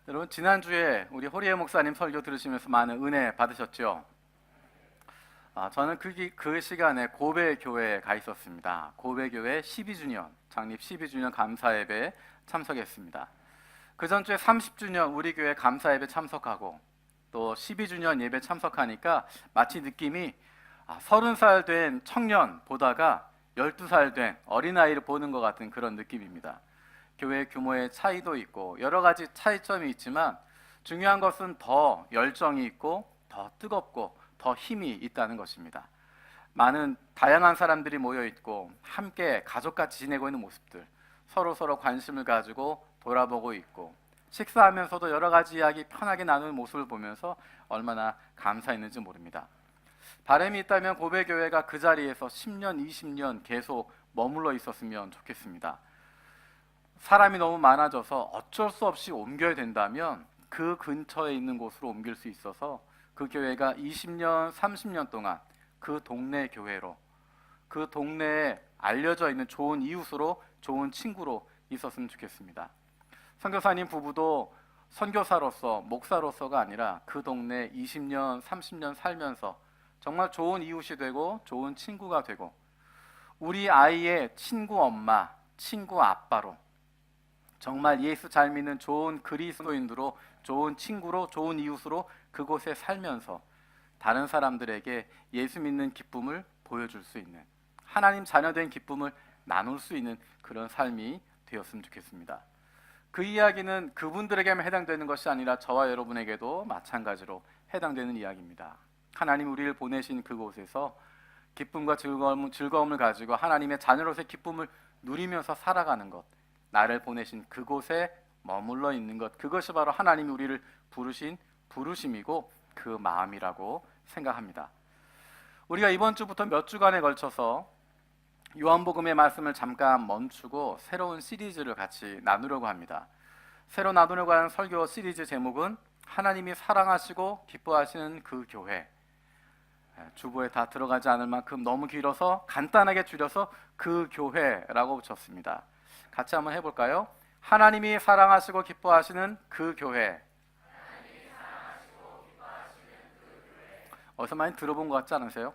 여러분, 지난주에 우리 호리에 목사님 설교 들으시면서 많은 은혜 받으셨죠? 저는 그 시간에 고베교회에 가 있었습니다. 고베교회 12주년, 창립 12주년 감사 예배에 참석했습니다. 그 전주에 30주년 우리 교회 감사 예배 참석하고 또 12주년 예배 참석하니까 마치 느낌이 30살 된 청년 보다가 12살 된 어린아이를 보는 것 같은 그런 느낌입니다. 교회 규모의 차이도 있고 여러 가지 차이점이 있지만 중요한 것은 더 열정이 있고 더 뜨겁고 더 힘이 있다는 것입니다. 많은 다양한 사람들이 모여 있고 함께 가족같이 지내고 있는 모습들, 서로 관심을 가지고 돌아보고 있고 식사하면서도 여러 가지 이야기 편하게 나누는 모습을 보면서 얼마나 감사했는지 모릅니다. 바람이 있다면 고베교회가 그 자리에서 10년, 20년 계속 머물러 있었으면 좋겠습니다. 사람이 너무 많아져서 어쩔 수 없이 옮겨야 된다면 그 근처에 있는 곳으로 옮길 수 있어서 그 교회가 20년, 30년 동안 그 동네 교회로, 그 동네에 알려져 있는 좋은 이웃으로, 좋은 친구로 있었으면 좋겠습니다. 선교사님 부부도 선교사로서, 목사로서가 아니라 그 동네에 20년, 30년 살면서 정말 좋은 이웃이 되고 좋은 친구가 되고 우리 아이의 친구 엄마, 친구 아빠로 정말 예수 잘 믿는 좋은 그리스도인으로, 좋은 친구로, 좋은 이웃으로 그곳에 살면서 다른 사람들에게 예수 믿는 기쁨을 보여줄 수 있는, 하나님 자녀된 기쁨을 나눌 수 있는 그런 삶이 되었으면 좋겠습니다. 그 이야기는 그분들에게만 해당되는 것이 아니라 저와 여러분에게도 마찬가지로 해당되는 이야기입니다. 하나님 우리를 보내신 그곳에서 기쁨과 즐거움을 가지고 하나님의 자녀로서의 기쁨을 누리면서 살아가는 것, 나를 보내신 그곳에 머물러 있는 것, 그것이 바로 하나님이 우리를 부르신 부르심이고 그 마음이라고 생각합니다. 우리가 이번 주부터 몇 주간에 걸쳐서 요한복음의 말씀을 잠깐 멈추고 새로운 시리즈를 같이 나누려고 합니다. 새로 나누려고 하는 설교 시리즈 제목은 하나님이 사랑하시고 기뻐하시는 그 교회. 주보에 다 들어가지 않을 만큼 너무 길어서 간단하게 줄여서 그 교회라고 붙였습니다. 같이 한번 해볼까요? 하나님이 사랑하시고 기뻐하시는 그 교회. 어디서 많이 들어본 것 같지 않으세요?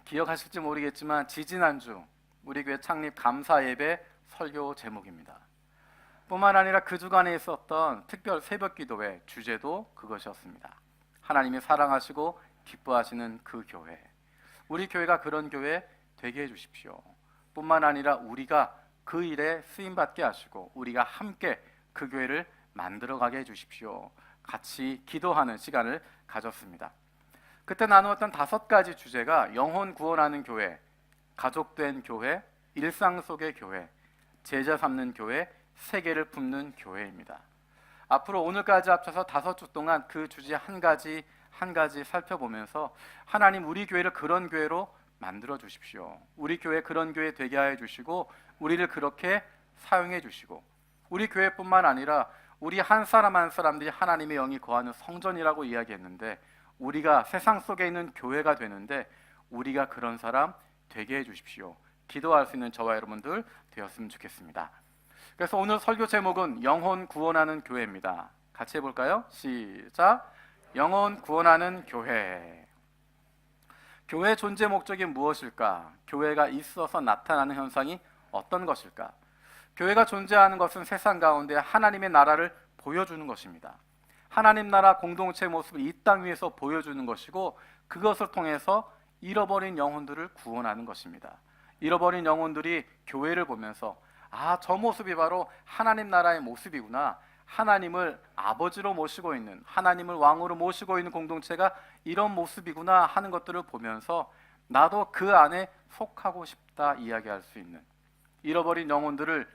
기억하실지 모르겠지만 지지난주 우리 교회 창립 감사 예배 설교 제목입니다. 뿐만 아니라 그 주간에 있었던 특별 새벽 기도회 주제도 그것이었습니다. 하나님이 사랑하시고 기뻐하시는 그 교회. 우리 교회가 그런 교회 되게 해주십시오. 뿐만 아니라 우리가 그 일에 쓰임받게 하시고 우리가 함께 그 교회를 만들어가게 해주십시오. 같이 기도하는 시간을 가졌습니다. 그때 나누었던 5가지 주제가 영혼 구원하는 교회, 가족된 교회, 일상 속의 교회, 제자 삼는 교회, 세계를 품는 교회입니다. 앞으로 오늘까지 합쳐서 5주 동안 그 주제 한 가지 살펴보면서 하나님 우리 교회를 그런 교회로 만들어 주십시오. 우리 교회 그런 교회 되게 하여 주시고 우리를 그렇게 사용해 주시고 우리 교회뿐만 아니라 우리 한 사람 한 사람들이 하나님의 영이 거하는 성전이라고 이야기했는데 우리가 세상 속에 있는 교회가 되는데 우리가 그런 사람 되게 해 주십시오. 기도할 수 있는 저와 여러분들 되었으면 좋겠습니다. 그래서 오늘 설교 제목은 영혼 구원하는 교회입니다. 같이 해볼까요? 시작! 영혼 구원하는 교회. 교회의 존재 목적이 무엇일까? 교회가 있어서 나타나는 현상이 어떤 것일까? 교회가 존재하는 것은 세상 가운데 하나님의 나라를 보여주는 것입니다. 하나님 나라 공동체 모습을 이 땅 위에서 보여주는 것이고 그것을 통해서 잃어버린 영혼들을 구원하는 것입니다. 잃어버린 영혼들이 교회를 보면서 저 모습이 바로 하나님 나라의 모습이구나. 하나님을 아버지로 모시고 있는, 하나님을 왕으로 모시고 있는 공동체가 이런 모습이구나 하는 것들을 보면서 나도 그 안에 속하고 싶다 이야기할 수 있는, 잃어버린 영혼들을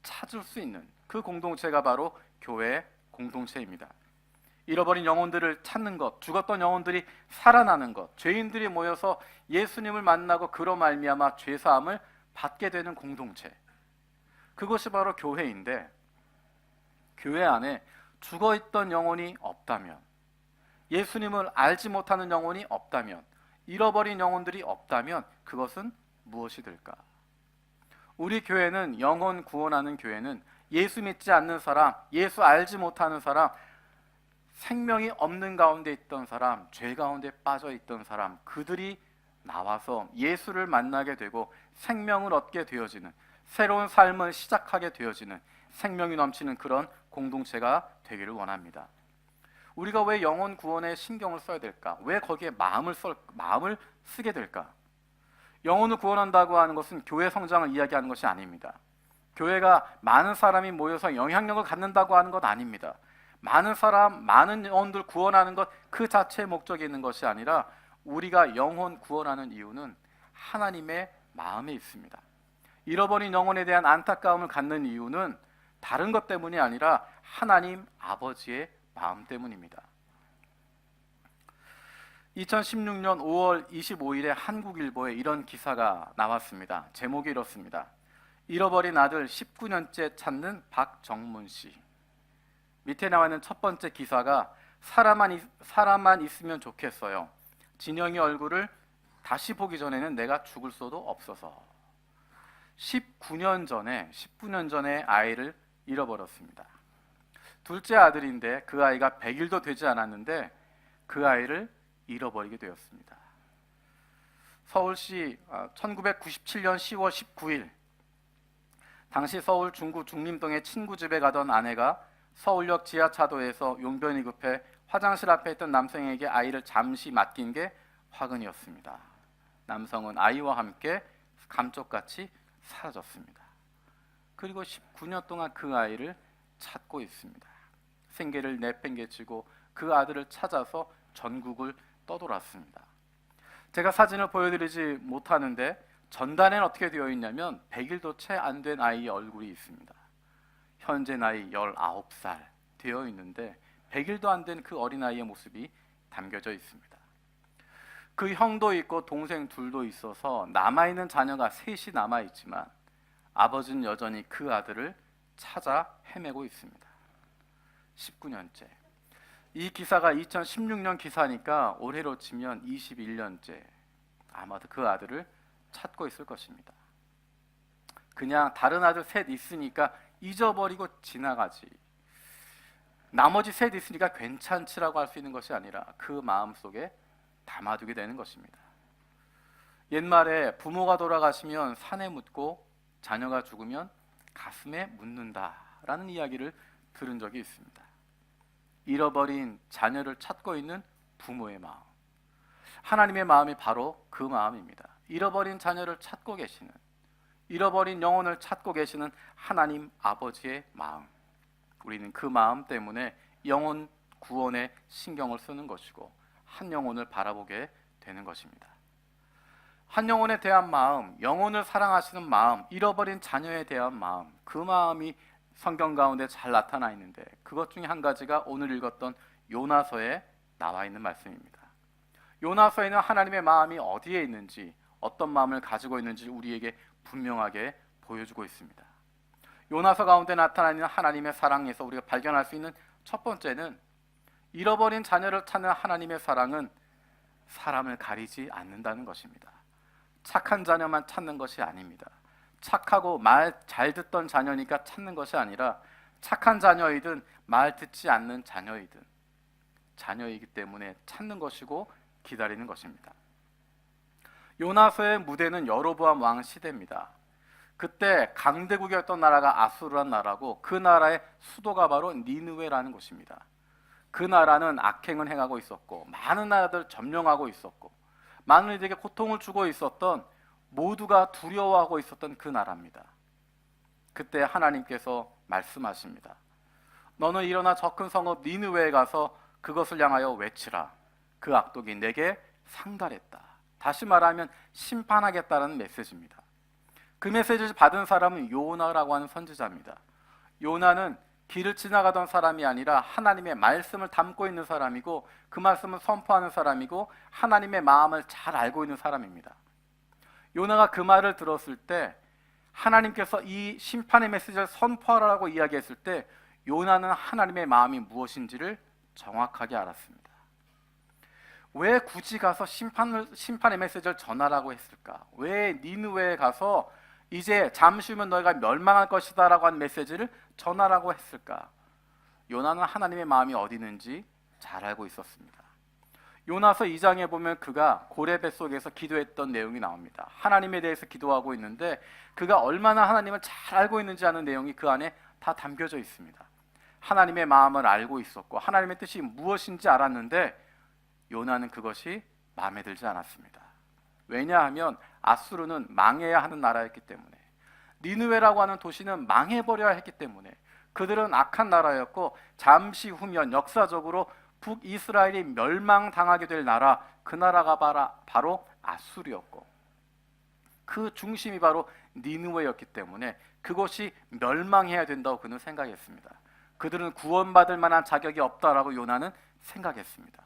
찾을 수 있는 그 공동체가 바로 교회 공동체입니다. 잃어버린 영혼들을 찾는 것, 죽었던 영혼들이 살아나는 것, 죄인들이 모여서 예수님을 만나고 그로 말미암아 죄사함을 받게 되는 공동체, 그것이 바로 교회인데 교회 안에 죽어있던 영혼이 없다면, 예수님을 알지 못하는 영혼이 없다면, 잃어버린 영혼들이 없다면 그것은 무엇이 될까? 우리 교회는, 영혼 구원하는 교회는 예수 믿지 않는 사람, 예수 알지 못하는 사람, 생명이 없는 가운데 있던 사람, 죄 가운데 빠져 있던 사람, 그들이 나와서 예수를 만나게 되고 생명을 얻게 되어지는, 새로운 삶을 시작하게 되어지는, 생명이 넘치는 그런 공동체가 되기를 원합니다. 우리가 왜 영혼 구원에 신경을 써야 될까? 왜 거기에 마음을 쓰게 될까? 영혼을 구원한다고 하는 것은 교회 성장을 이야기하는 것이 아닙니다. 교회가 많은 사람이 모여서 영향력을 갖는다고 하는 것 아닙니다. 많은 사람, 많은 영혼들 구원하는 것 그 자체의 목적이 있는 것이 아니라 우리가 영혼 구원하는 이유는 하나님의 마음에 있습니다. 잃어버린 영혼에 대한 안타까움을 갖는 이유는 다른 것 때문이 아니라 하나님 아버지의 마음 때문입니다. 2016년 5월 25일에 한국일보에 이런 기사가 나왔습니다. 제목이 이렇습니다. 잃어버린 아들 19년째 찾는 박정문 씨. 밑에 나와 있는 첫 번째 기사가 사람만 있으면 좋겠어요. 진영이 얼굴을 다시 보기 전에는 내가 죽을 수도 없어서. 19년 전에 아이를 잃어버렸습니다. 둘째 아들인데 그 아이가 100일도 되지 않았는데 그 아이를 잃어버리게 되었습니다. 서울시 1997년 10월 19일 당시 서울 중구 중림동의 친구 집에 가던 아내가 서울역 지하차도에서 용변이 급해 화장실 앞에 있던 남성에게 아이를 잠시 맡긴 게 화근이었습니다. 남성은 아이와 함께 감쪽같이 사라졌습니다. 그리고 19년 동안 그 아이를 찾고 있습니다. 생계를 내팽개치고 그 아들을 찾아서 전국을 떠돌았습니다. 제가 사진을 보여드리지 못하는데 전단에는 어떻게 되어 있냐면 100일도 채 안 된 아이의 얼굴이 있습니다. 현재 나이 19살 되어 있는데 100일도 안 된 그 어린아이의 모습이 담겨져 있습니다. 그 형도 있고 동생 둘도 있어서 남아있는 자녀가 셋이 남아있지만 아버지는 여전히 그 아들을 찾아 헤매고 있습니다. 19년째. 이 기사가 2016년 기사니까 올해로 치면 21년째 아마도 그 아들을 찾고 있을 것입니다. 그냥 다른 아들 셋 있으니까 잊어버리고 지나가지, 나머지 셋 있으니까 괜찮지라고 할 수 있는 것이 아니라 그 마음속에 담아두게 되는 것입니다. 옛말에 부모가 돌아가시면 산에 묻고 자녀가 죽으면 가슴에 묻는다라는 이야기를 들은 적이 있습니다. 잃어버린 자녀를 찾고 있는 부모의 마음, 하나님의 마음이 바로 그 마음입니다. 잃어버린 자녀를 찾고 계시는, 잃어버린 영혼을 찾고 계시는 하나님 아버지의 마음, 우리는 그 마음 때문에 영혼 구원에 신경을 쓰는 것이고 한 영혼을 바라보게 되는 것입니다. 한 영혼에 대한 마음, 영혼을 사랑하시는 마음, 잃어버린 자녀에 대한 마음, 그 마음이 성경 가운데 잘 나타나 있는데 그것 중에 한 가지가 오늘 읽었던 요나서에 나와 있는 말씀입니다. 요나서에는 하나님의 마음이 어디에 있는지, 어떤 마음을 가지고 있는지 우리에게 분명하게 보여주고 있습니다. 요나서 가운데 나타나 있는 하나님의 사랑에서 우리가 발견할 수 있는 첫 번째는 잃어버린 자녀를 찾는 하나님의 사랑은 사람을 가리지 않는다는 것입니다. 착한 자녀만 찾는 것이 아닙니다. 착하고 말 잘 듣던 자녀니까 찾는 것이 아니라 착한 자녀이든 말 듣지 않는 자녀이든 자녀이기 때문에 찾는 것이고 기다리는 것입니다. 요나서의 무대는 여로보암 왕 시대입니다. 그때 강대국이었던 나라가 아수르란 나라고 그 나라의 수도가 바로 니느웨라는 곳입니다. 그 나라는 악행을 행하고 있었고 많은 나라들 점령하고 있었고 많은 이들에게 고통을 주고 있었던, 모두가 두려워하고 있었던 그 나라입니다. 그때 하나님께서 말씀하십니다. 너는 일어나 저 큰 성읍 니느웨에 가서 그것을 향하여 외치라. 그 악독이 내게 상달했다. 다시 말하면 심판하겠다는 메시지입니다. 그 메시지를 받은 사람은 요나라고 하는 선지자입니다. 요나는 길을 지나가던 사람이 아니라 하나님의 말씀을 담고 있는 사람이고 그 말씀을 선포하는 사람이고 하나님의 마음을 잘 알고 있는 사람입니다. 요나가 그 말을 들었을 때 하나님께서 이 심판의 메시지를 선포하라고 이야기했을 때 요나는 하나님의 마음이 무엇인지를 정확하게 알았습니다. 왜 굳이 가서 심판의 메시지를 전하라고 했을까? 왜 니느웨에 가서 이제 잠시 후면 너희가 멸망할 것이다 라고 한 메시지를 전하라고 했을까? 요나는 하나님의 마음이 어디 있는지 잘 알고 있었습니다. 요나서 2장에 보면 그가 고래 뱃속에서 기도했던 내용이 나옵니다. 하나님에 대해서 기도하고 있는데 그가 얼마나 하나님을 잘 알고 있는지 아는 내용이 그 안에 다 담겨져 있습니다. 하나님의 마음을 알고 있었고 하나님의 뜻이 무엇인지 알았는데 요나는 그것이 마음에 들지 않았습니다. 왜냐하면 아수르는 망해야 하는 나라였기 때문에, 니느웨라고 하는 도시는 망해버려야 했기 때문에, 그들은 악한 나라였고 잠시 후면 역사적으로 북이스라엘이 멸망당하게 될 나라, 그 나라가 바로 아수르였고 그 중심이 바로 니느웨였기 때문에 그것이 멸망해야 된다고 그는 생각했습니다. 그들은 구원받을 만한 자격이 없다라고 요나는 생각했습니다.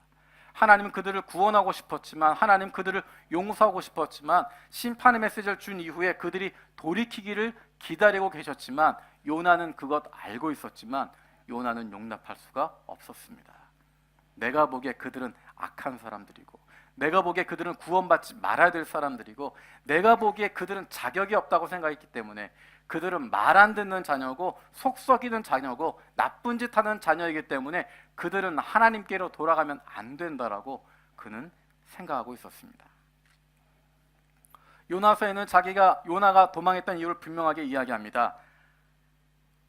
하나님은 그들을 구원하고 싶었지만, 하나님 그들을 용서하고 싶었지만, 심판의 메시지를 준 이후에 그들이 돌이키기를 기다리고 계셨지만 요나는 그것 알고 있었지만 요나는 용납할 수가 없었습니다. 내가 보기에 그들은 악한 사람들이고, 내가 보기에 그들은 구원받지 말아야 될 사람들이고, 내가 보기에 그들은 자격이 없다고 생각했기 때문에, 그들은 말 안 듣는 자녀고 속 썩이는 자녀고 나쁜 짓 하는 자녀이기 때문에 그들은 하나님께로 돌아가면 안 된다라고 그는 생각하고 있었습니다. 요나서에는 요나가 도망했던 이유를 분명하게 이야기합니다.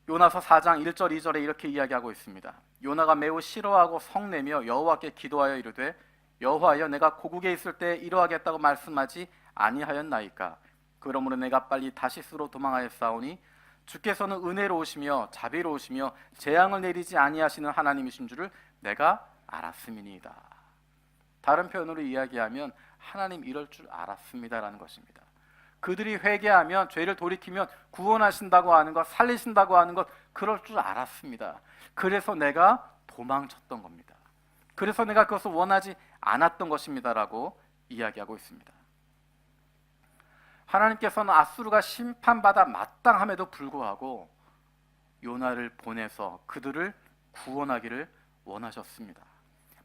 요나서 4장 1절 2절에 이렇게 이야기하고 있습니다. 요나가 매우 싫어하고 성내며 여호와께 기도하여 이르되 여호와여, 내가 고국에 있을 때 이러하겠다고 말씀하지 아니하였나이까? 그러므로 내가 빨리 다시스로 도망하였사오니 주께서는 은혜로우시며 자비로우시며 재앙을 내리지 아니하시는 하나님이신 줄을 내가 알았음이니이다. 다른 표현으로 이야기하면 하나님 이럴 줄 알았습니다라는 것입니다. 그들이 회개하면, 죄를 돌이키면 구원하신다고 하는 것, 살리신다고 하는 것, 그럴 줄 알았습니다. 그래서 내가 도망쳤던 겁니다. 그래서 내가 그것을 원하지 않았던 것입니다라고 이야기하고 있습니다. 하나님께서는 아수르가 심판받아 마땅함에도 불구하고 요나를 보내서 그들을 구원하기를 원하셨습니다.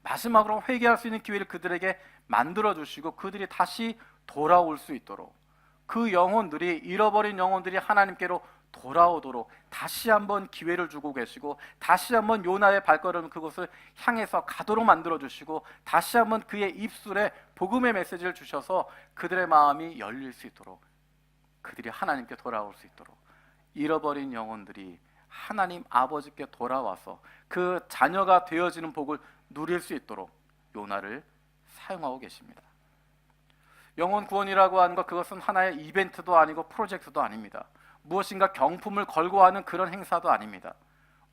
마지막으로 회개할 수 있는 기회를 그들에게 만들어주시고 그들이 다시 돌아올 수 있도록, 그 영혼들이, 잃어버린 영혼들이 하나님께로 돌아오도록 다시 한번 기회를 주고 계시고, 다시 한번 요나의 발걸음 그곳을 향해서 가도록 만들어주시고, 다시 한번 그의 입술에 복음의 메시지를 주셔서 그들의 마음이 열릴 수 있도록, 그들이 하나님께 돌아올 수 있도록, 잃어버린 영혼들이 하나님 아버지께 돌아와서 그 자녀가 되어지는 복을 누릴 수 있도록 요나를 사용하고 계십니다. 영혼 구원이라고 하는 것, 그것은 하나의 이벤트도 아니고 프로젝트도 아닙니다. 무엇인가 경품을 걸고 하는 그런 행사도 아닙니다.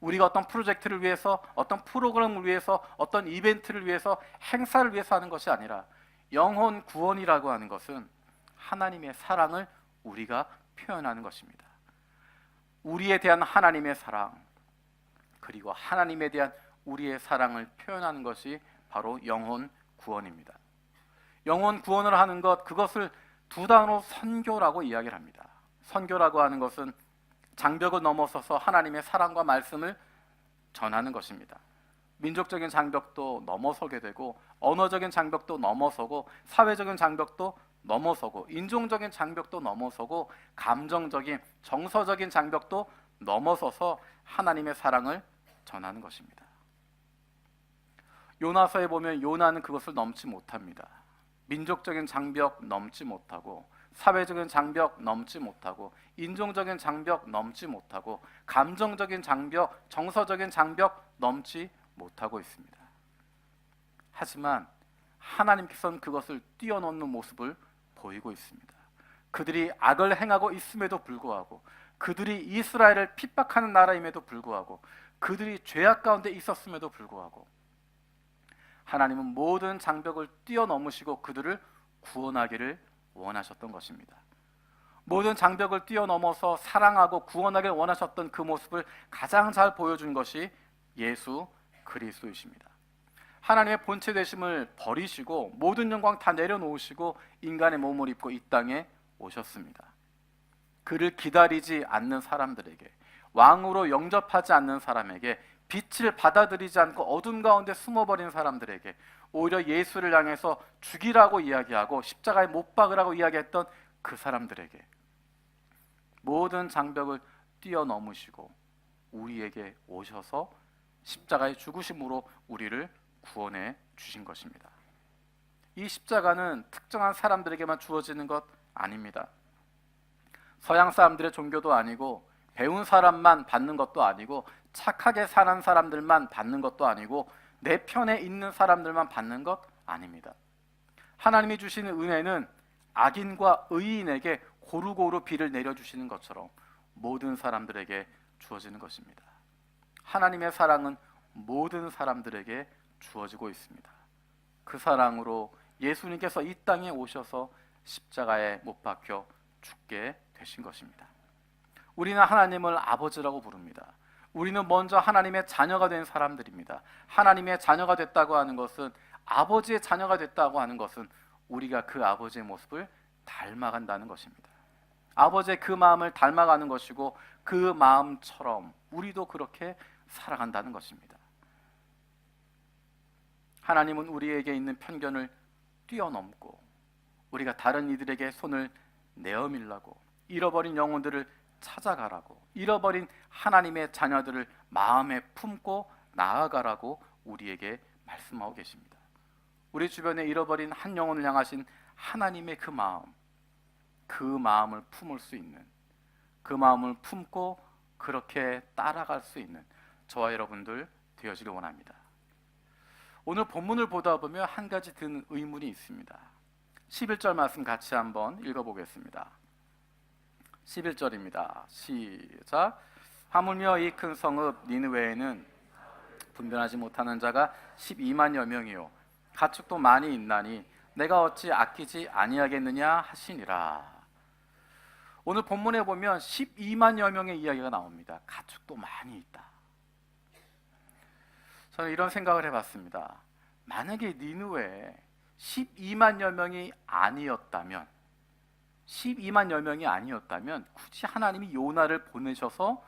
우리가 어떤 프로젝트를 위해서, 어떤 프로그램을 위해서, 어떤 이벤트를 위해서, 행사를 위해서 하는 것이 아니라, 영혼 구원이라고 하는 것은 하나님의 사랑을 우리가 표현하는 것입니다. 우리에 대한 하나님의 사랑, 그리고 하나님에 대한 우리의 사랑을 표현하는 것이 바로 영혼 구원입니다. 영혼 구원을 하는 것, 그것을 두 단어로 선교라고 이야기를 합니다. 선교라고 하는 것은 장벽을 넘어서서 하나님의 사랑과 말씀을 전하는 것입니다. 민족적인 장벽도 넘어서게 되고, 언어적인 장벽도 넘어서고, 사회적인 장벽도 넘어서고, 인종적인 장벽도 넘어서고, 감정적인, 정서적인 장벽도 넘어서서 하나님의 사랑을 전하는 것입니다. 요나서에 보면 요나는 그것을 넘지 못합니다. 민족적인 장벽 넘지 못하고, 사회적인 장벽 넘지 못하고, 인종적인 장벽 넘지 못하고, 감정적인 장벽, 정서적인 장벽 넘지 못하고 있습니다. 하지만 하나님께서는 그것을 뛰어넘는 모습을 보이고 있습니다. 그들이 악을 행하고 있음에도 불구하고, 그들이 이스라엘을 핍박하는 나라임에도 불구하고, 그들이 죄악 가운데 있었음에도 불구하고 하나님은 모든 장벽을 뛰어넘으시고 그들을 구원하기를 원하셨던 것입니다. 모든 장벽을 뛰어넘어서 사랑하고 구원하기를 원하셨던 그 모습을 가장 잘 보여준 것이 예수 그리스도이십니다. 하나님의 본체 되심을 버리시고 모든 영광 다 내려놓으시고 인간의 몸을 입고 이 땅에 오셨습니다. 그를 기다리지 않는 사람들에게, 왕으로 영접하지 않는 사람에게, 빛을 받아들이지 않고 어둠 가운데 숨어버린 사람들에게, 오히려 예수를 향해서 죽이라고 이야기하고 십자가에 못 박으라고 이야기했던 그 사람들에게 모든 장벽을 뛰어넘으시고 우리에게 오셔서 십자가의 죽으심으로 우리를 구원해 주신 것입니다. 이 십자가는 특정한 사람들에게만 주어지는 것 아닙니다. 서양 사람들의 종교도 아니고 배운 사람만 받는 것도 아니고 착하게 사는 사람들만 받는 것도 아니고 내 편에 있는 사람들만 받는 것 아닙니다. 하나님이 주시는 은혜는 악인과 의인에게 고루고루 비를 내려주시는 것처럼 모든 사람들에게 주어지는 것입니다. 하나님의 사랑은 모든 사람들에게 주어지고 있습니다. 그 사랑으로 예수님께서 이 땅에 오셔서 십자가에 못 박혀 죽게 되신 것입니다. 우리는 하나님을 아버지라고 부릅니다. 우리는 먼저 하나님의 자녀가 된 사람들입니다. 하나님의 자녀가 됐다고 하는 것은, 아버지의 자녀가 됐다고 하는 것은 우리가 그 아버지의 모습을 닮아간다는 것입니다. 아버지의 그 마음을 닮아가는 것이고 그 마음처럼 우리도 그렇게 살아간다는 것입니다. 하나님은 우리에게 있는 편견을 뛰어넘고 우리가 다른 이들에게 손을 내어밀라고, 잃어버린 영혼들을 찾아가라고, 잃어버린 하나님의 자녀들을 마음에 품고 나아가라고 우리에게 말씀하고 계십니다. 우리 주변에 잃어버린 한 영혼을 향하신 하나님의 그 마음을 품을 수 있는, 그 마음을 품고 그렇게 따라갈 수 있는 저와 여러분들 되어지길 원합니다. 오늘 본문을 보다 보면 한 가지 든 의문이 있습니다. 11절 말씀 같이 한번 읽어보겠습니다. 11절입니다. 시작. 하물며 이 큰 성읍 니느웨에는 분별하지 못하는 자가 12만여 명이요 가축도 많이 있나니 내가 어찌 아끼지 아니하겠느냐 하시니라. 오늘 본문에 보면 12만여 명의 이야기가 나옵니다. 가축도 많이 있다. 저는 이런 생각을 해봤습니다. 만약에 니느웨에 12만여 명이 아니었다면, 12만여 명이 아니었다면 굳이 하나님이 요나를 보내셔서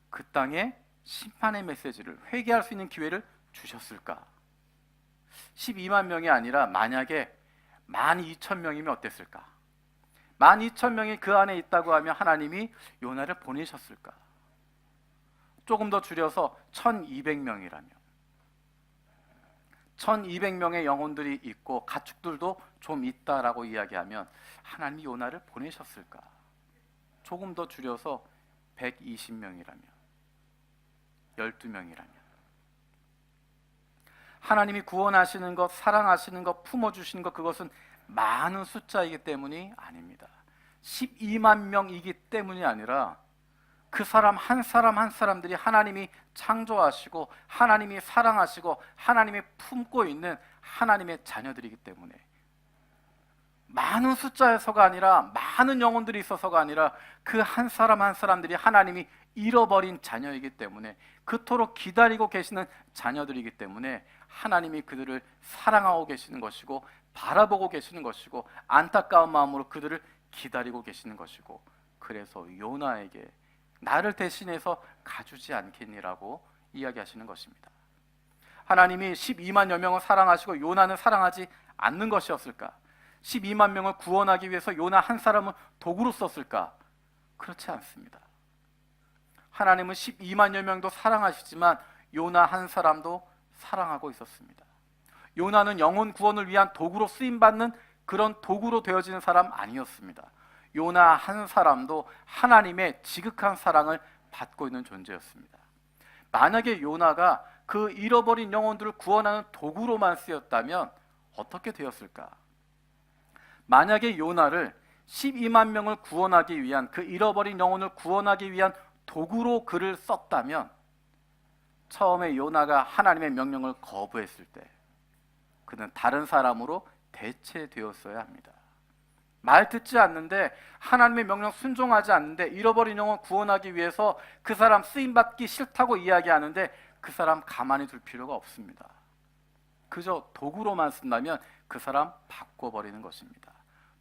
그 땅에 심판의 메시지를, 회개할 수 있는 기회를 주셨을까? 12만 명이 아니라 만약에 12,000명이면 어땠을까? 12,000명이 그 안에 있다고 하면 하나님이 요나를 보내셨을까? 조금 더 줄여서 1,200명이라면 1,200명의 영혼들이 있고 가축들도 좀 있다라고 이야기하면 하나님이 요나를 보내셨을까? 조금 더 줄여서 120명이라면, 12명이라면 하나님이 구원하시는 것, 사랑하시는 것, 품어주시는 것, 그것은 많은 숫자이기 때문이 아닙니다. 12만 명이기 때문이 아니라 그 사람 한 사람 한 사람들이 하나님이 창조하시고 하나님이 사랑하시고 하나님이 품고 있는 하나님의 자녀들이기 때문에, 많은 숫자에서가 아니라 많은 영혼들이 있어서가 아니라 그 한 사람 한 사람들이 하나님이 잃어버린 자녀이기 때문에, 그토록 기다리고 계시는 자녀들이기 때문에 하나님이 그들을 사랑하고 계시는 것이고 바라보고 계시는 것이고 안타까운 마음으로 그들을 기다리고 계시는 것이고, 그래서 요나에게 나를 대신해서 가주지 않겠니라고 이야기하시는 것입니다. 하나님이 12만여 명을 사랑하시고 요나는 사랑하지 않는 것이었을까? 12만 명을 구원하기 위해서 요나 한 사람을 도구로 썼을까? 그렇지 않습니다. 하나님은 12만여 명도 사랑하시지만 요나 한 사람도 사랑하고 있었습니다. 요나는 영혼 구원을 위한 도구로 쓰임받는 그런 도구로 되어지는 사람 아니었습니다. 요나 한 사람도 하나님의 지극한 사랑을 받고 있는 존재였습니다. 만약에 요나가 그 잃어버린 영혼들을 구원하는 도구로만 쓰였다면 어떻게 되었을까? 만약에 요나를 12만 명을 구원하기 위한, 그 잃어버린 영혼을 구원하기 위한 도구로 그를 썼다면, 처음에 요나가 하나님의 명령을 거부했을 때 그는 다른 사람으로 대체되었어야 합니다. 말 듣지 않는데, 하나님의 명령 순종하지 않는데, 잃어버린 영혼 구원하기 위해서 그 사람 쓰임받기 싫다고 이야기하는데 그 사람 가만히 둘 필요가 없습니다. 그저 도구로만 쓴다면 그 사람 바꿔버리는 것입니다.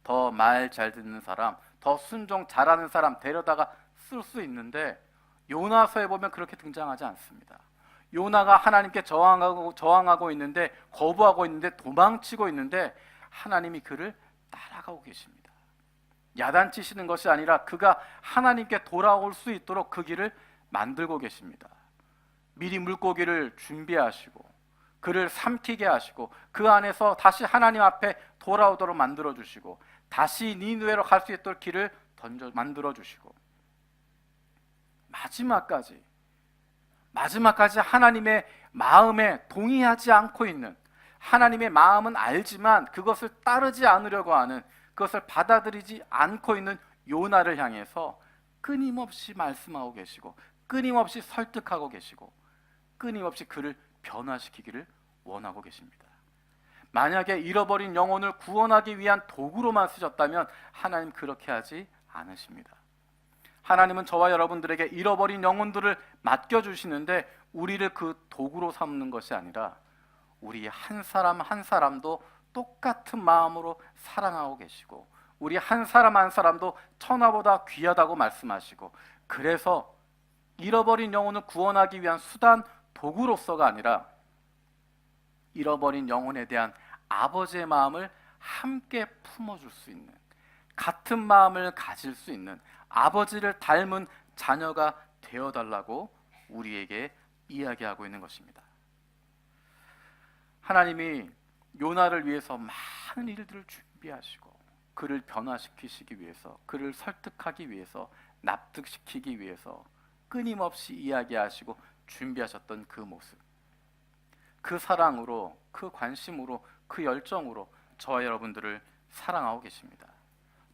더 말 잘 듣는 사람, 더 순종 잘하는 사람 데려다가 쓸 수 있는데, 요나서에 보면 그렇게 등장하지 않습니다. 요나가 하나님께 저항하고 있는데, 거부하고 있는데, 도망치고 있는데 하나님이 그를 따라가고 계십니다. 야단치시는 것이 아니라 그가 하나님께 돌아올 수 있도록 그 길을 만들고 계십니다. 미리 물고기를 준비하시고 그를 삼키게 하시고 그 안에서 다시 하나님 앞에 돌아오도록 만들어 주시고 다시 니느웨로 갈 수 있도록 길을 만들어 주시고 마지막까지 하나님의 마음에 동의하지 않고 있는, 하나님의 마음은 알지만 그것을 따르지 않으려고 하는, 그것을 받아들이지 않고 있는 요나를 향해서 끊임없이 말씀하고 계시고 끊임없이 설득하고 계시고 끊임없이 그를 변화시키기를 원하고 계십니다. 만약에 잃어버린 영혼을 구원하기 위한 도구로만 쓰셨다면 하나님 그렇게 하지 않으십니다. 하나님은 저와 여러분들에게 잃어버린 영혼들을 맡겨주시는데 우리를 그 도구로 삼는 것이 아니라 우리 한 사람 한 사람도 똑같은 마음으로 사랑하고 계시고 우리 한 사람 한 사람도 천하보다 귀하다고 말씀하시고, 그래서 잃어버린 영혼을 구원하기 위한 수단, 도구로서가 아니라 잃어버린 영혼에 대한 아버지의 마음을 함께 품어줄 수 있는, 같은 마음을 가질 수 있는 아버지를 닮은 자녀가 되어달라고 우리에게 이야기하고 있는 것입니다. 하나님이 요나를 위해서 많은 일들을 준비하시고 그를 변화시키시기 위해서, 그를 설득하기 위해서, 납득시키기 위해서 끊임없이 이야기하시고 준비하셨던 그 모습, 그 사랑으로, 그 관심으로, 그 열정으로 저와 여러분들을 사랑하고 계십니다.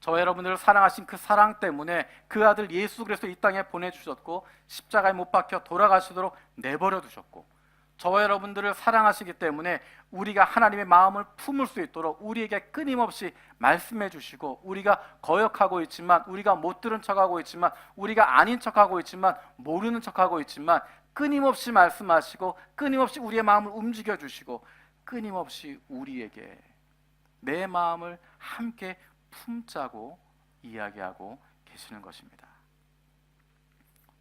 저와 여러분들을 사랑하신 그 사랑 때문에 그 아들 예수 그리스도 이 땅에 보내주셨고 십자가에 못 박혀 돌아가시도록 내버려 두셨고, 저와 여러분들을 사랑하시기 때문에 우리가 하나님의 마음을 품을 수 있도록 우리에게 끊임없이 말씀해 주시고, 우리가 거역하고 있지만, 우리가 못 들은 척하고 있지만, 우리가 아닌 척하고 있지만, 모르는 척하고 있지만 끊임없이 말씀하시고 끊임없이 우리의 마음을 움직여 주시고 끊임없이 우리에게 내 마음을 함께 품자고 이야기하고 계시는 것입니다.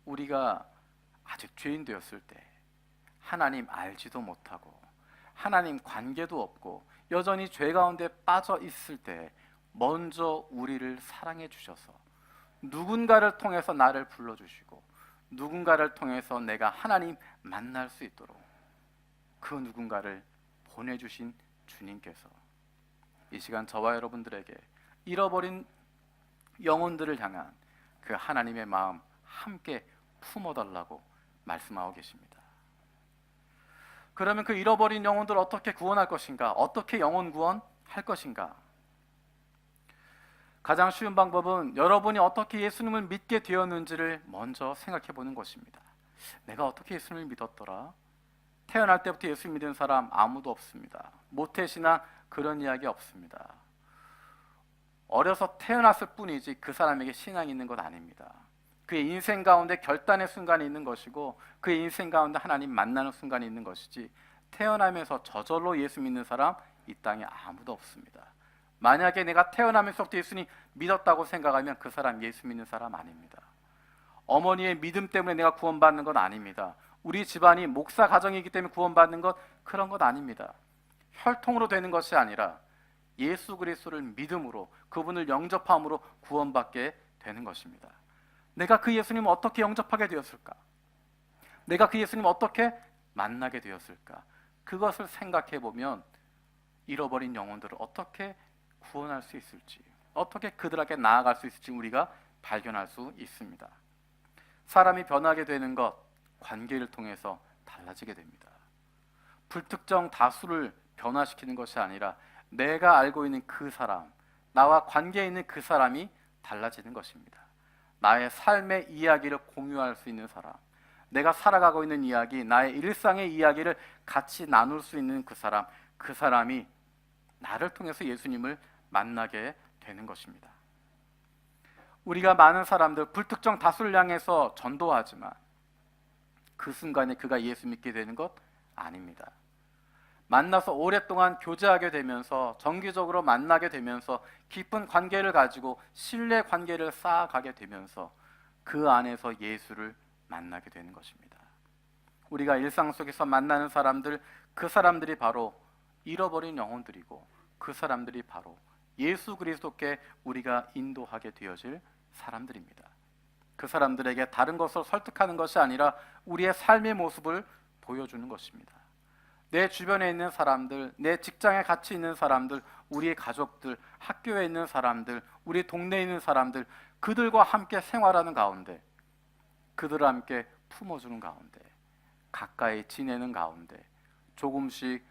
우리가 아직 죄인 되었을 때, 하나님 알지도 못하고 하나님 관계도 없고 여전히 죄 가운데 빠져 있을 때 먼저 우리를 사랑해 주셔서 누군가를 통해서 나를 불러주시고 누군가를 통해서 내가 하나님 만날 수 있도록 그 누군가를 보내주신 주님께서 이 시간 저와 여러분들에게 잃어버린 영혼들을 향한 그 하나님의 마음 함께 품어달라고 말씀하고 계십니다. 그러면 그 잃어버린 영혼들을 어떻게 구원할 것인가? 어떻게 영혼 구원할 것인가? 가장 쉬운 방법은 여러분이 어떻게 예수님을 믿게 되었는지를 먼저 생각해 보는 것입니다. 내가 어떻게 예수님을 믿었더라? 태어날 때부터 예수 믿은 사람 아무도 없습니다. 모태신앙 그런 이야기 없습니다. 어려서 태어났을 뿐이지 그 사람에게 신앙이 있는 것 아닙니다. 그의 인생 가운데 결단의 순간이 있는 것이고 그의 인생 가운데 하나님 만나는 순간이 있는 것이지, 태어나면서 저절로 예수 믿는 사람 이 땅에 아무도 없습니다. 만약에 내가 태어나면서부터 예수님 믿었다고 생각하면 그 사람 예수 믿는 사람 아닙니다. 어머니의 믿음 때문에 내가 구원받는 건 아닙니다. 우리 집안이 목사 가정이기 때문에 구원받는 것, 그런 것 아닙니다. 혈통으로 되는 것이 아니라 예수 그리스도를 믿음으로, 그분을 영접함으로 구원받게 되는 것입니다. 내가 그 예수님을 어떻게 영접하게 되었을까? 내가 그 예수님을 어떻게 만나게 되었을까? 그것을 생각해 보면 잃어버린 영혼들을 어떻게 구원할 수 있을지, 어떻게 그들에게 나아갈 수 있을지 우리가 발견할 수 있습니다. 사람이 변하게 되는 것, 관계를 통해서 달라지게 됩니다. 불특정 다수를 변화시키는 것이 아니라 내가 알고 있는 그 사람, 나와 관계에 있는 그 사람이 달라지는 것입니다. 나의 삶의 이야기를 공유할 수 있는 사람, 내가 살아가고 있는 이야기, 나의 일상의 이야기를 같이 나눌 수 있는 그 사람, 그 사람이 나를 통해서 예수님을 만나게 되는 것입니다. 우리가 많은 사람들, 불특정 다수를 향해서 전도하지만 그 순간에 그가 예수 믿게 되는 것 아닙니다. 만나서 오랫동안 교제하게 되면서, 정기적으로 만나게 되면서 깊은 관계를 가지고 신뢰 관계를 쌓아가게 되면서 그 안에서 예수를 만나게 되는 것입니다. 우리가 일상 속에서 만나는 사람들, 그 사람들이 바로 잃어버린 영혼들이고 그 사람들이 바로 예수 그리스도께 우리가 인도하게 되어질 사람들입니다. 그 사람들에게 다른 것을 설득하는 것이 아니라 우리의 삶의 모습을 보여주는 것입니다. 내 주변에 있는 사람들, 내 직장에 같이 있는 사람들, 우리의 가족들, 학교에 있는 사람들, 우리 동네에 있는 사람들, 그들과 함께 생활하는 가운데, 그들과 함께 품어주는 가운데, 가까이 지내는 가운데 조금씩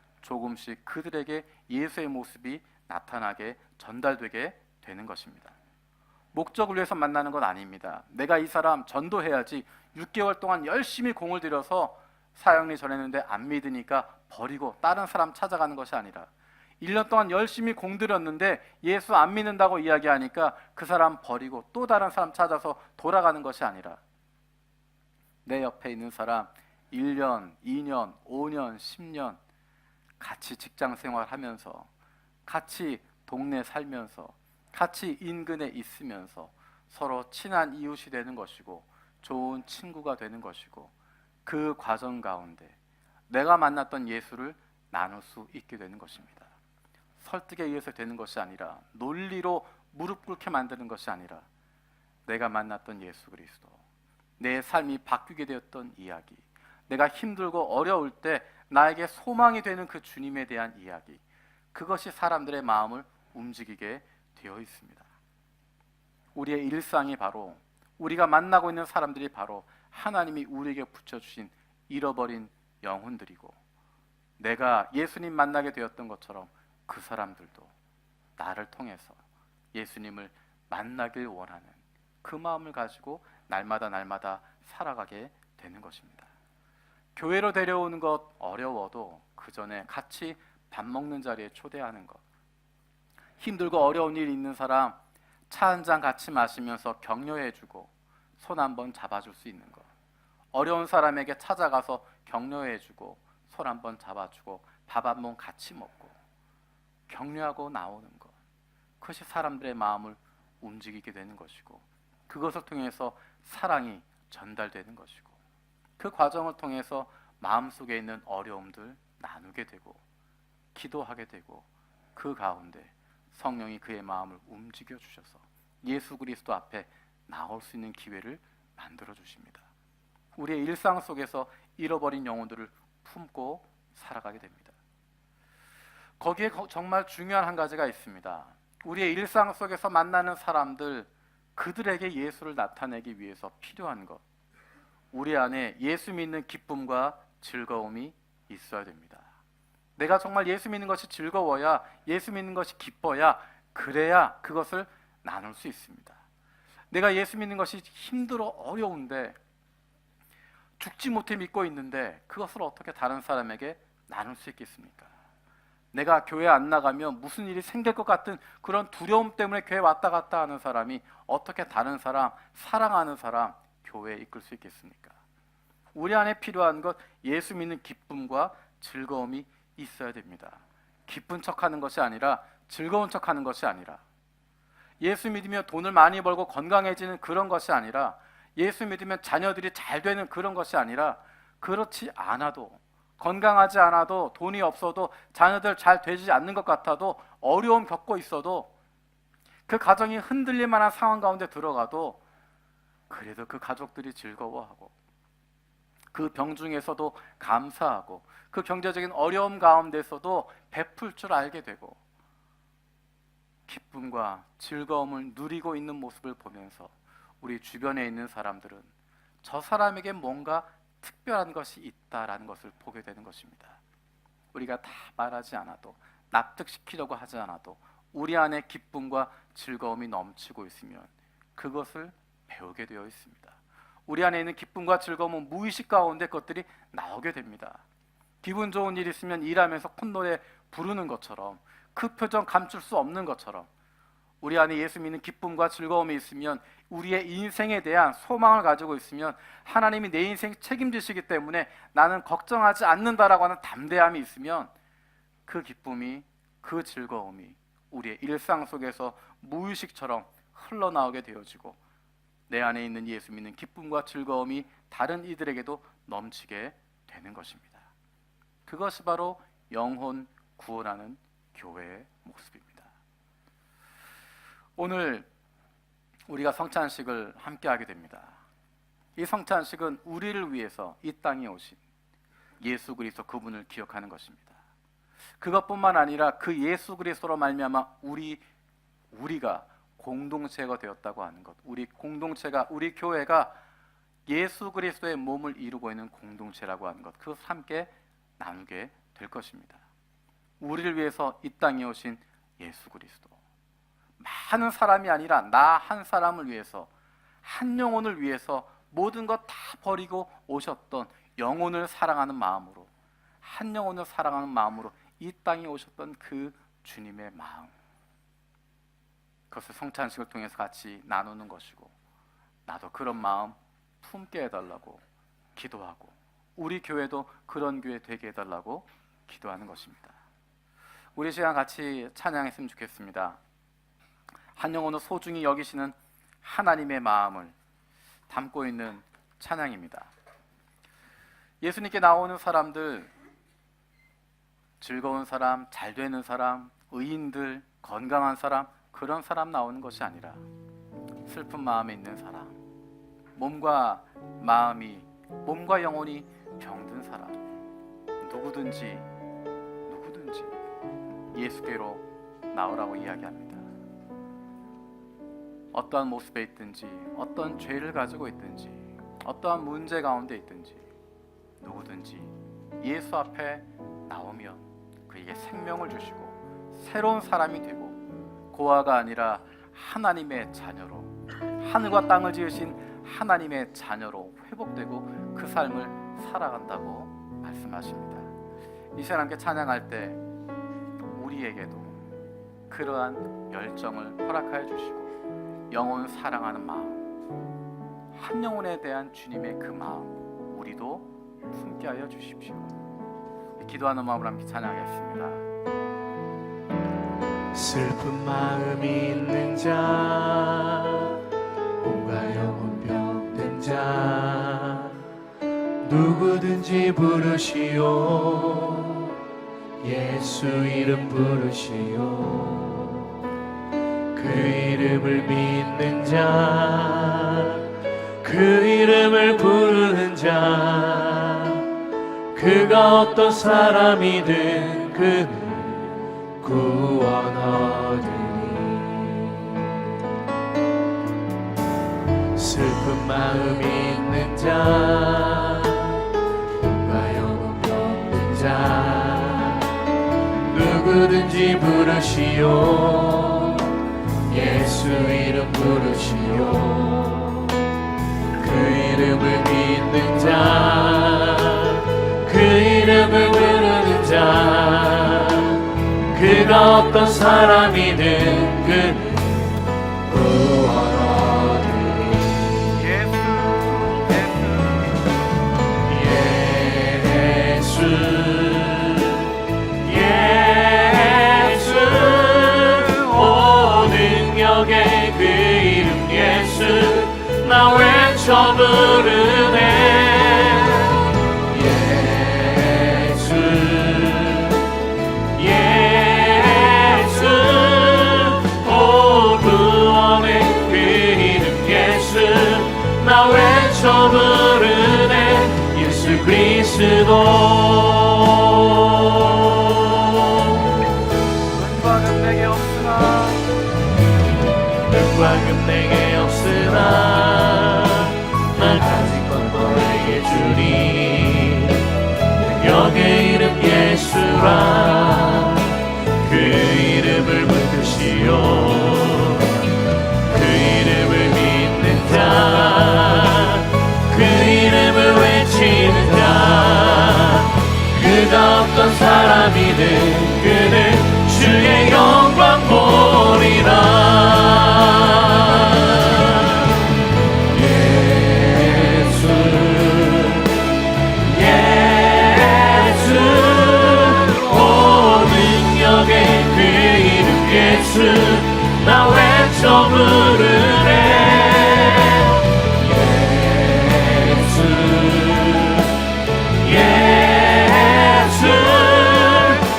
그들에게 예수의 모습이 나타나게 전달되게 되는 것입니다. 목적을 위해서 만나는 건 아닙니다. 내가 이 사람 전도해야지 6개월 동안 열심히 공을 들여서 사형리 전했는데 안 믿으니까 버리고 다른 사람 찾아가는 것이 아니라 1년 동안 열심히 공들였는데 예수 안 믿는다고 이야기하니까 그 사람 버리고 또 다른 사람 찾아서 돌아가는 것이 아니라 내 옆에 있는 사람 1년, 2년, 5년, 10년 같이 직장 생활하면서 같이 동네 살면서 같이 인근에 있으면서 서로 친한 이웃이 되는 것이고 좋은 친구가 되는 것이고 그 과정 가운데 내가 만났던 예수를 나눌 수 있게 되는 것입니다. 설득에 의해서 되는 것이 아니라 논리로 무릎 꿇게 만드는 것이 아니라 내가 만났던 예수 그리스도, 내 삶이 바뀌게 되었던 이야기, 내가 힘들고 어려울 때 나에게 소망이 되는 그 주님에 대한 이야기, 그것이 사람들의 마음을 움직이게 되어 있습니다. 우리의 일상이 바로 우리가 만나고 있는 사람들이 바로 하나님이 우리에게 붙여주신 잃어버린 영혼들이고 내가 예수님 만나게 되었던 것처럼 그 사람들도 나를 통해서 예수님을 만나길 원하는 그 마음을 가지고 날마다 살아가게 되는 것입니다. 교회로 데려오는 것 어려워도 그 전에 같이 밥 먹는 자리에 초대하는 것, 힘들고 어려운 일 있는 사람 차 한 잔 같이 마시면서 격려해주고 손 한번 잡아줄 수 있는 것, 어려운 사람에게 찾아가서 격려해주고 손 한번 잡아주고 밥 한번 같이 먹고 격려하고 나오는 것, 그것이 사람들의 마음을 움직이게 되는 것이고 그것을 통해서 사랑이 전달되는 것이고 그 과정을 통해서 마음속에 있는 어려움들 나누게 되고 기도하게 되고 그 가운데 성령이 그의 마음을 움직여 주셔서 예수 그리스도 앞에 나올 수 있는 기회를 만들어 주십니다. 우리의 일상 속에서 잃어버린 영혼들을 품고 살아가게 됩니다. 거기에 정말 중요한 한 가지가 있습니다. 우리의 일상 속에서 만나는 사람들, 그들에게 예수를 나타내기 위해서 필요한 것, 우리 안에 예수 믿는 기쁨과 즐거움이 있어야 됩니다. 내가 정말 예수 믿는 것이 즐거워야, 예수 믿는 것이 기뻐야, 그래야 그것을 나눌 수 있습니다. 내가 예수 믿는 것이 힘들어 어려운데 죽지 못해 믿고 있는데 그것을 어떻게 다른 사람에게 나눌 수 있겠습니까? 내가 교회 안 나가면 무슨 일이 생길 것 같은 그런 두려움 때문에 교회 왔다 갔다 하는 사람이 어떻게 다른 사람, 사랑하는 사람 교회에 이끌 수 있겠습니까? 우리 안에 필요한 것, 예수 믿는 기쁨과 즐거움이 있어야 됩니다. 기쁜 척하는 것이 아니라 즐거운 척하는 것이 아니라 예수 믿으면 돈을 많이 벌고 건강해지는 그런 것이 아니라 예수 믿으면 자녀들이 잘 되는 그런 것이 아니라 그렇지 않아도 건강하지 않아도 돈이 없어도 자녀들 잘 되지 않는 것 같아도 어려움 겪고 있어도 그 가정이 흔들릴 만한 상황 가운데 들어가도 그래도 그 가족들이 즐거워하고 그 병중에서도 감사하고 그 경제적인 어려움 가운데서도 베풀 줄 알게 되고 기쁨과 즐거움을 누리고 있는 모습을 보면서 우리 주변에 있는 사람들은 저 사람에게 뭔가 특별한 것이 있다라는 것을 보게 되는 것입니다. 우리가 다 말하지 않아도 납득시키려고 하지 않아도 우리 안에 기쁨과 즐거움이 넘치고 있으면 그것을 배우게 되어 있습니다. 우리 안에 있는 기쁨과 즐거움은 무의식 가운데 것들이 나오게 됩니다. 기분 좋은 일 있으면 일하면서 콧노래 부르는 것처럼 그 표정 감출 수 없는 것처럼 우리 안에 예수 믿는 기쁨과 즐거움이 있으면 우리의 인생에 대한 소망을 가지고 있으면 하나님이 내 인생 책임지시기 때문에 나는 걱정하지 않는다라고 하는 담대함이 있으면 그 기쁨이, 그 즐거움이 우리의 일상 속에서 무의식처럼 흘러나오게 되어지고 내 안에 있는 예수 믿는 기쁨과 즐거움이 다른 이들에게도 넘치게 되는 것입니다. 그것이 바로 영혼 구원하는 교회의 모습입니다. 오늘 우리가 성찬식을 함께 하게 됩니다. 이 성찬식은 우리를 위해서 이 땅에 오신 예수 그리스도 그분을 기억하는 것입니다. 그것뿐만 아니라 그 예수 그리스도로 말미암아 우리가 공동체가 되었다고 하는 것, 우리 공동체가, 우리 교회가 예수 그리스도의 몸을 이루고 있는 공동체라고 하는 것, 그것을 함께 나누게 될 것입니다. 우리를 위해서 이 땅에 오신 예수 그리스도, 많은 사람이 아니라 나 한 사람을 위해서, 한 영혼을 위해서 모든 것 다 버리고 오셨던, 영혼을 사랑하는 마음으로, 한 영혼을 사랑하는 마음으로 이 땅에 오셨던 그 주님의 마음, 그것을 성찬식을 통해서 같이 나누는 것이고, 나도 그런 마음 품게 해달라고 기도하고, 우리 교회도 그런 교회 되게 해달라고 기도하는 것입니다. 우리 시간 같이 찬양했으면 좋겠습니다. 한 영혼을 소중히 여기시는 하나님의 마음을 담고 있는 찬양입니다. 예수님께 나오는 사람들, 즐거운 사람, 잘 되는 사람, 의인들, 건강한 사람, 그런 사람 나오는 것이 아니라 슬픈 마음에 있는 사람, 몸과 영혼이 병든 사람, 누구든지 예수께로 나오라고 이야기합니다. 어떠한 모습에 있든지, 어떤 죄를 가지고 있든지, 어떠한 문제 가운데 있든지, 누구든지 예수 앞에 나오면 그에게 생명을 주시고 새로운 사람이 되고, 고아가 아니라 하나님의 자녀로, 하늘과 땅을 지으신 하나님의 자녀로 회복되고 그 삶을 살아간다고 말씀하십니다. 이 시간 함께 찬양할 때 우리에게도 그러한 열정을 허락하여 주시고, 영혼을 사랑하는 마음, 한 영혼에 대한 주님의 그 마음 우리도 품게 하여 주십시오. 기도하는 마음으로 함께 찬양하겠습니다. 슬픈 마음이 있는 자, 몸과 영혼 병든 자, 누구든지 부르시오. 예수 이름 부르시오. 그 이름을 믿는 자, 그 이름을 부르는 자, 그가 어떤 사람이든 그는 구원 얻으니. 슬픈 마음이 있는 자, 몸과 영혼 병든 자, 누구든지 부르시오. 예수 이름 부르시오. 그 이름을 믿는 자, 그 이름을 부르는 자, 그가 어떤 사람이든 그는 구원 얻으니. 예수 오 능력의 그 이름 예수, 나 외쳐 부르네. 나 외쳐 부르네. 예수 그리스도. 은과 금 내게 없으나, 은과 금 내게 없으나, 날 가진 건 너에게 주리. 능력의 이름 예수라. 그 이름을 붙드시오. 그 이름을 믿는 자, 그 이름을 외치는 자, 그가 어떤 사람이든 그는 주의 영광 보리라. 예수 오 능력의 그 이름 예수, 나 외쳐 부르네.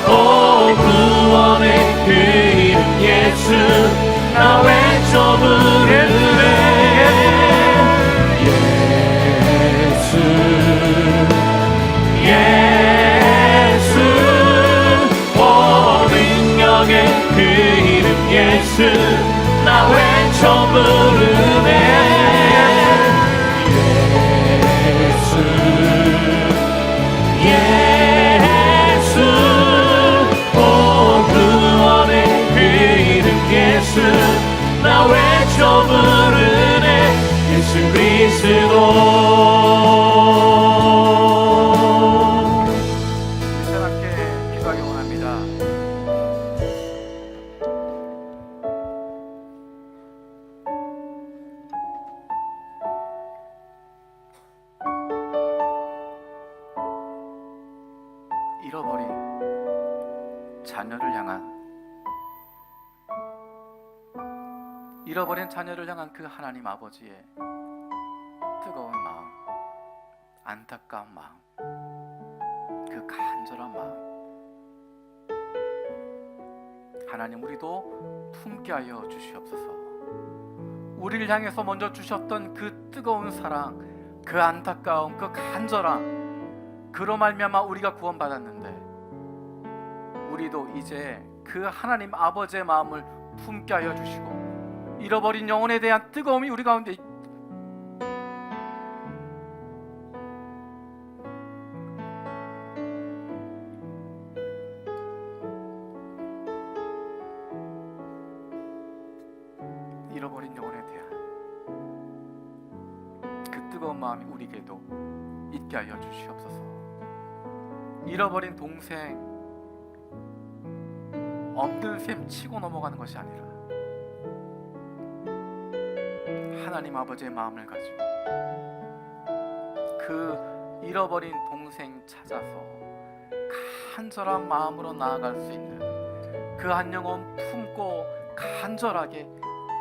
오 구원의 그 이름 예수, 나 외쳐 잃어버린 자녀를 향한 그 하나님 아버지의 뜨거운 마음, 안타까운 마음, 그 간절한 마음, 하나님 우리도 품게 하여 주시옵소서. 우리를 향해서 먼저 주셨던 그 뜨거운 사랑, 그 안타까움, 그 간절함, 그로 말미암아 우리가 구원받았는데 우리도 이제 그 하나님 아버지의 마음을 품게 하여 주시고 잃어버린 영혼에 대한 뜨거움이 우리 가운데 잃어버린 영혼에 대한 그 뜨거운 마음이 우리에게도 있게 하여 주시옵소서. 잃어버린 동생 없는 셈 치고 넘어가는 것이 아니라 하나님 아버지의 마음을 가지고 그 잃어버린 동생 찾아서 간절한 마음으로 나아갈 수 있는 그 한 영혼 품고 간절하게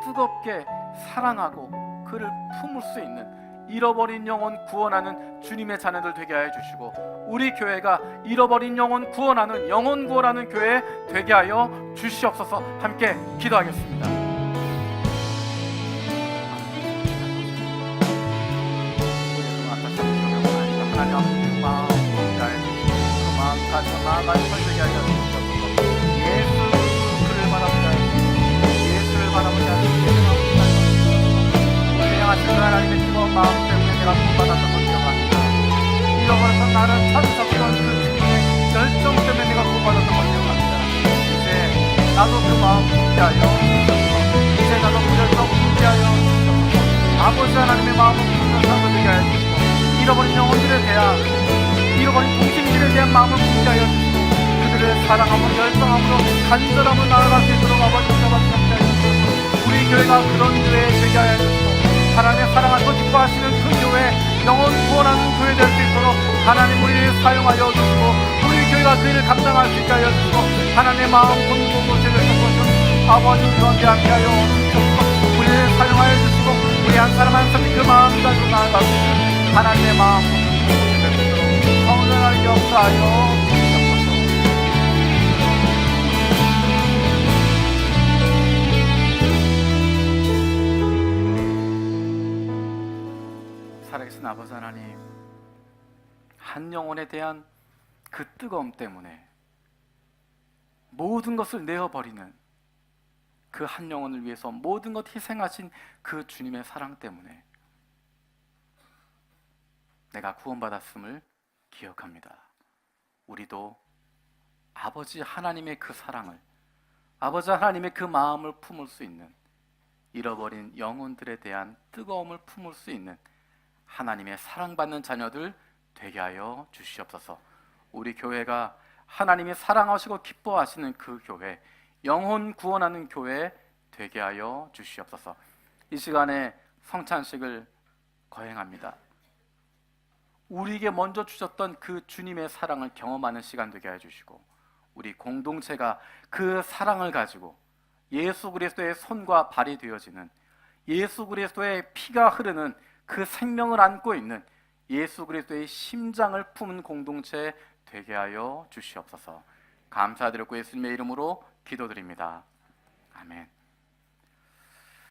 뜨겁게 사랑하고 그를 품을 수 있는 잃어버린 영혼 구원하는 주님의 자녀들 되게 하여 주시고 우리 교회가 잃어버린 영혼 구원하는 교회 되게 하여 주시옵소서. 함께 기도하겠습니다. 하나님 아버지의 마음 그 마음 가지고 나아갈 수 있게 하여 주시옵소서. 예수를 바랍니다. 예수를 바라보자. 우리를 향하신 하나님의 뜨거운 마음 때문에 내가 구원받았던 걸 기억합니다. 잃어버렸던 나를 찾으셨던 그 주님의 열정 때문에 내가 구원받았던 걸 기억합니다. 이제 나도 그 마음 품게 하여 주시옵소서. 이제 나도 그 열정 품게 하여 주시옵소서. 아버지 하나님의 마음을 품는 사람 되게 하여 주시고 잃어버린 영혼들에 대한 잃어버린 동생들에 대한 마음을 품게 하여 주시고 그들의 사랑함으로 열정함으로 간절함으로 나아갈 수 있도록 아버지 잡아주시옵소서. 우리 교회가 그런 교회 되게 하여 주시고 하나님의 사랑하고 기뻐하시는 그 교회 영혼 구원하는 교회 될 수 있도록 하나님 우리를 사용하여 주시고 우리 교회가 그 일을 감당할 수 있게 하여 주시고 하나님의 마음 공부고 제대로 아버지 우리와 함께하여 주시옵소서. 우리를 사용하여 주시고 우리 한 사람 한 사람이 그 마음 가지고 나아갈 수 있는 하나님의 마음 공부고 제대로 성전하게 역사하여 주시옵소서. 살아계신 아버지 하나님, 한 영혼에 대한 그 뜨거움 때문에 모든 것을 내어버리는 그 한 영혼을 위해서 모든 것 희생하신 그 주님의 사랑 때문에 내가 구원받았음을 기억합니다. 우리도 아버지 하나님의 그 사랑을, 아버지 하나님의 그 마음을 품을 수 있는 잃어버린 영혼들에 대한 뜨거움을 품을 수 있는 하나님의 사랑받는 자녀들 되게 하여 주시옵소서. 우리 교회가 하나님이 사랑하시고 기뻐하시는 그 교회, 영혼 구원하는 교회 되게 하여 주시옵소서. 이 시간에 성찬식을 거행합니다. 우리에게 먼저 주셨던 그 주님의 사랑을 경험하는 시간 되게 하여 주시고 우리 공동체가 그 사랑을 가지고 예수 그리스도의 손과 발이 되어지는 예수 그리스도의 피가 흐르는 그 생명을 안고 있는 예수 그리스도의 심장을 품은 공동체 되게 하여 주시옵소서. 감사드리고 예수님의 이름으로 기도드립니다. 아멘.